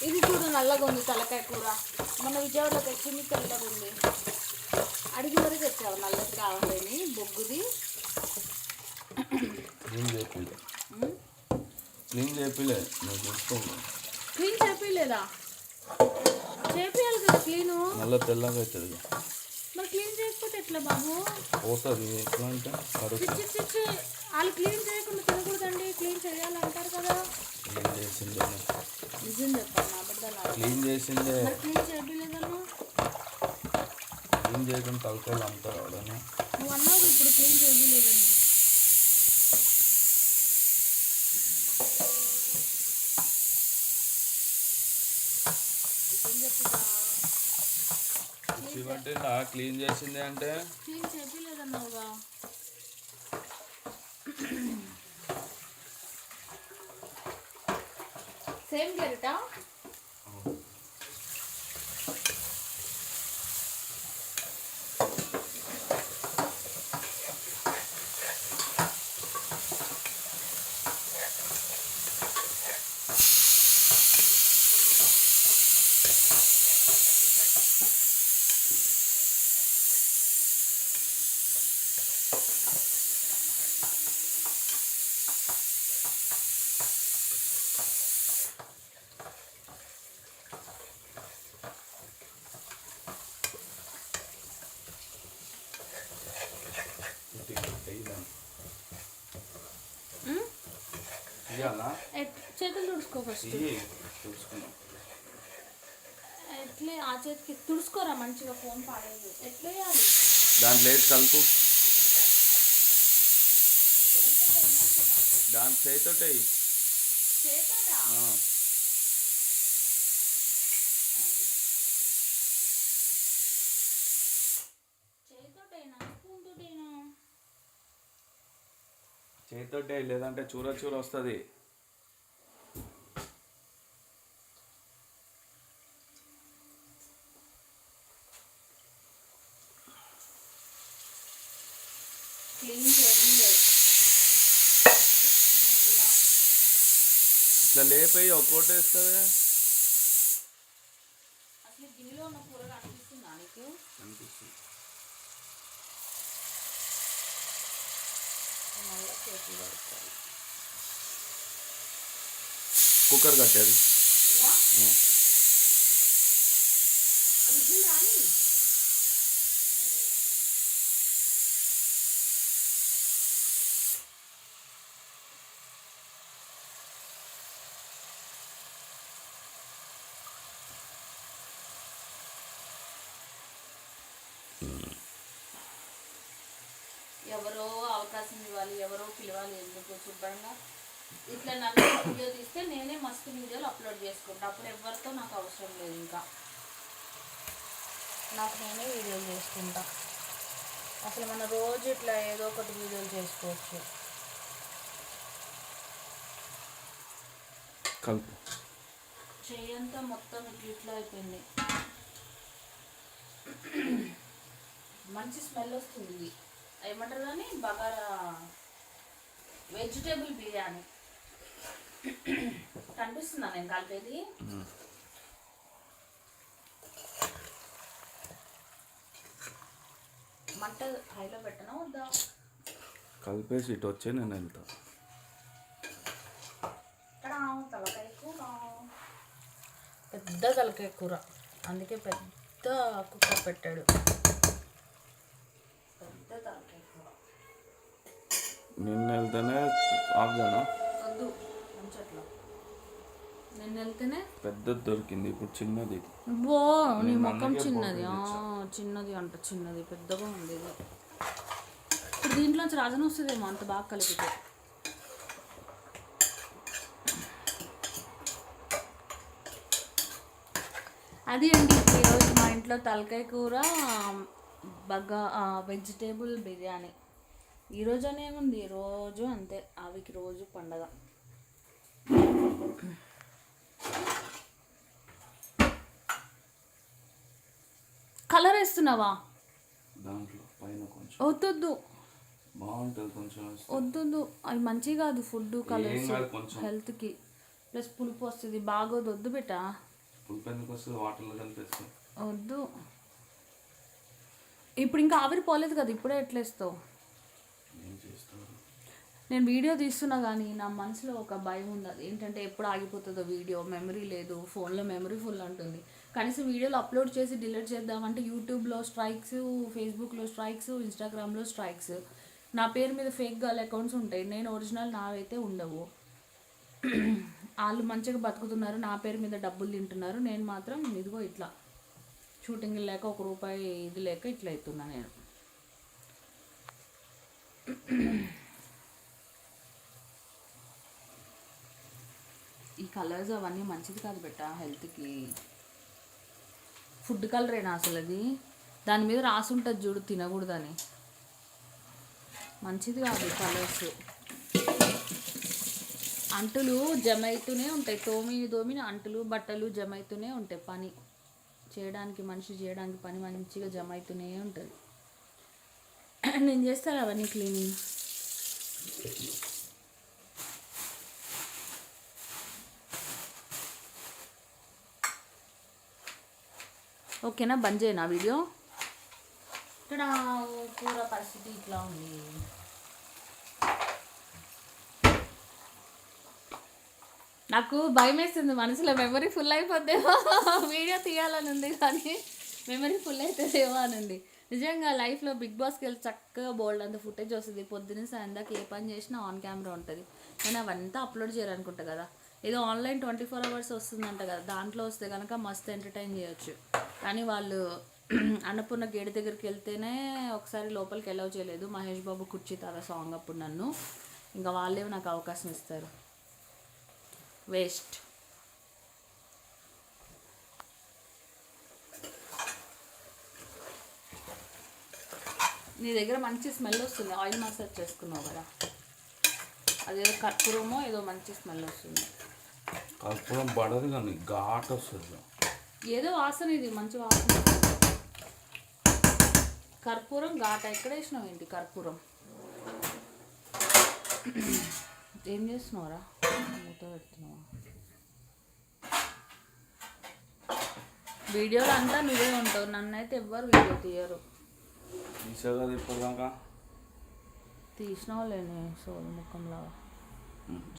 ఇది చూడు నల్లగా ఉంది తలకాయ కూర. మన విజయవాడలో తెచ్చింది తెల్లగా ఉంది. అడిగి మరీ తెచ్చావు నల్లది కావాలని బొగ్గుది. క్లీన్ చేపిలే నువ్వు చూసుకో. క్లీన్ చేపిలేదా? చేపియాలి కదా క్లీను. నల్ల తెల్లగా అవుతుంది. మరి క్లీన్ చేయకపోతే ఎట్లా బాబు? పోతుంది. ఎట్లా అంటే వాళ్ళు క్లీన్ చేయకుండా తినకూడదండి, క్లీన్ చేయాలంటారు కదా. క్లీన్ చేసిందే. నిజం చెప్పాను నా బిడ్డలు. క్లీన్ చేసిందే. క్లీన్ చేయలేదన్నా. క్లీన్ చేయకుండా తలకాయలు అమ్ముతారు అవడనే. నువ్వు అన్నావు ఇప్పుడు క్లీన్ చేయలేదని. క్లీన్ చేసింది అంటే క్లీన్ చేయలేదన్నావుగా. సేమ్ క్యారెటా? చేతులు తుడుచుకో ఫస్ట్. ఎట్లే ఆ చేతికి తుడుచుకోరా మంచిగా. ఫోన్ పాడేది ఎట్లా వేయాలి? దాంట్లో వేసి కలుపు. దాని చేతోటే చేతోటా? చేతోటేనా స్పూన్ తోటేనా? చేతోటే, లేదంటే చూర చూర వస్తుంది. ఇట్లా లేపి ఒక్కోటి వేస్తుంది. అసలు గిన్నెలో ఉన్న కూర అనిపిస్తుందా నీకు? అనిపిస్తుంది. కుక్కర్ కట్టేది ఎవరో అవకాశం ఇవ్వాలి, ఎవరో పిలవాలి. ఎందుకు శుభ్రంగా ఇట్లా నన్ను వీడియో తీస్తే నేనే మస్తు వీడియోలు అప్లోడ్ చేసుకుంటా. అప్పుడు ఎవరితో నాకు అవసరం లేదు. ఇంకా నాకు నేనే వీడియోలు చేసుకుంటా. అసలు మన రోజు ఇట్లా ఏదో ఒకటి వీడియోలు చేసుకోవచ్చు. చెయ్యంతా మొత్తం ఇట్లా అయిపోయింది. మంచి స్మెల్ వస్తుంది. ఏమంటారు కానీ బగారా వెజిటేబుల్ బిర్యానీ కనిపిస్తుందా నేను కలిపేది? మంట హైలో పెట్టనా వద్దా? కలిపేసి ఇటు వచ్చే నేను వెళ్తా. తలకాయ కూర, పెద్ద తలకాయ కూర, అందుకే పెద్ద కుక్క పెట్టాడు. పెద్ద తలకాయ కూర. నిన్న వెళ్తేనే ఆఫ్జానా వద్దు మంచట్లో. నిన్న వెళ్తేనే పెద్దది దొరికింది, ఇప్పుడు చిన్నది. బో నీ ముఖం చిన్నది. చిన్నది అంట, చిన్నది పెద్దగా ఉంది. ఇప్పుడు దీంట్లోంచి రాజన వస్తుందేమో అంత బాగా కలిపితే. అది అండి ఈరోజు మా ఇంట్లో తలకాయ కూర, వెజిటేబుల్ బిర్యానీ. ఈరోజు అనేముంది, రోజు అంతే. ఆవికి రోజు పండగ. కలర్ వేస్తున్నావా? దాంట్లో పైన కొంచెం వద్దొద్దు. బాగుంటుంది కొంచెం వేస్తే. వద్దు అవి మంచిగా కాదు ఫుడ్ ఏం కలర్స్ కాదు కొంచెం. హెల్త్కి ప్లస్ పులుపు వస్తుంది బాగోదు వద్దు బెట్ట పులుపు ఎందుకు వస్తుంది, వాటర్లో కలిపేస్తాం. వద్దు. ఇప్పుడు ఇంకా ఆవిరి పోలేదు కదా, ఇప్పుడే ఎట్లేస్తావు? ఏం చేస్తారు? నేను వీడియో తీస్తున్నా కానీ నా మనసులో ఒక భయం ఉంది, అది ఏంటంటే ఎప్పుడు ఆగిపోతుందో వీడియో, మెమరీ లేదు, ఫోన్లో మెమరీ ఫుల్ అంటుంది. కనీసం వీడియోలు అప్లోడ్ చేసి డిలీట్ చేద్దామంటే యూట్యూబ్లో స్ట్రైక్స్, ఫేస్బుక్లో స్ట్రైక్స్, ఇన్స్టాగ్రామ్లో స్ట్రైక్స్. నా పేరు మీద ఫేక్ గర్ల్ అకౌంట్స్ ఉంటాయి, నేను ఒరిజినల్ నావైతే ఉండవు. వాళ్ళు మంచిగా బతుకుతున్నారు, నా పేరు మీద డబ్బులు తింటున్నారు, నేను మాత్రం ఇదిగో ఇట్లా షూటింగ్ లేక ₹1 ఇది లేక ఇట్లా అవుతున్నా నేను. ఈ కలర్స్ అవన్నీ మంచిది కాదు బెట్ట హెల్త్కి. ఫుడ్ కలరేనా అసలు అది? దాని మీద రాసి ఉంటుంది చూడు తినకూడదని. మంచిది కాదు కలర్స్. అంటులు జమ అవుతూనే ఉంటాయి, తోమిన అంటులు బట్టలు జమ అవుతూనే ఉంటాయి. పని చేయడానికి మనిషి చేయడానికి పని మంచిగా జమ అవుతూనే ఉంటుంది. నేను చేస్తాను అవన్నీ క్లీనింగ్. ఓకేనా, బంద్ చేయనా వీడియో? ఇక్కడ కూర పరిస్థితి ఇట్లా ఉంది. నాకు భయం వేస్తుంది, మనసులో మెమరీ ఫుల్ అయిపోద్దేమో, వీడియో తీయాలని ఉంది కానీ మెమరీ ఫుల్ అవుతుందేమో అని ఉంది. నిజంగా లైఫ్లో బిగ్ బాస్కి వెళ్ళి చక్కగా బోల్డ్ అంత ఫుటేజ్ వస్తుంది, పొద్దున్న సాయందాక ఏ పని చేసినా ఆన్ కెమెరా ఉంటుంది. నేను అవంతా అప్లోడ్ చేయాలనుకుంటా కదా, ఏదో ఆన్లైన్ 24 hours వస్తుందంట కదా, దాంట్లో వస్తే కనుక మస్తు ఎంటర్టైన్ చేయొచ్చు. కానీ వాళ్ళు అన్నపూర్ణ గేట్ దగ్గరికి వెళ్తేనే ఒకసారి లోపలికి అలౌ చేయలేదు, మహేష్ బాబు కుర్చీ తాత సాంగ్ అప్పుడు నన్ను. ఇంకా వాళ్ళేవి నాకు అవకాశం ఇస్తారు, వేస్ట్. నీ దగ్గర మంచి స్మెల్ వస్తుంది, ఆయిల్ మసాజ్ చేసుకున్నావు కదా, అదేదో కర్పూరమో ఏదో మంచి స్మెల్ వస్తుంది. కర్పూరం పడదు కానీ ఘాట్ వస్తుంది, ఏదో వాసన, ఇది మంచి వాసన. కర్పూరం ఘాట ఎక్కడ వేసినావు ఏంటి కర్పూరం? ఏం చేస్తున్నావురా, మూత పెడుతున్నావా? వీడియోలో అంతా నువ్వే ఉంటావు, నన్ను అయితే ఎవ్వరు వీడియో తీయరు. తీసా కదా ఇప్పటిదాకా. తీసినావులేని సోల్ ముఖంలాగా.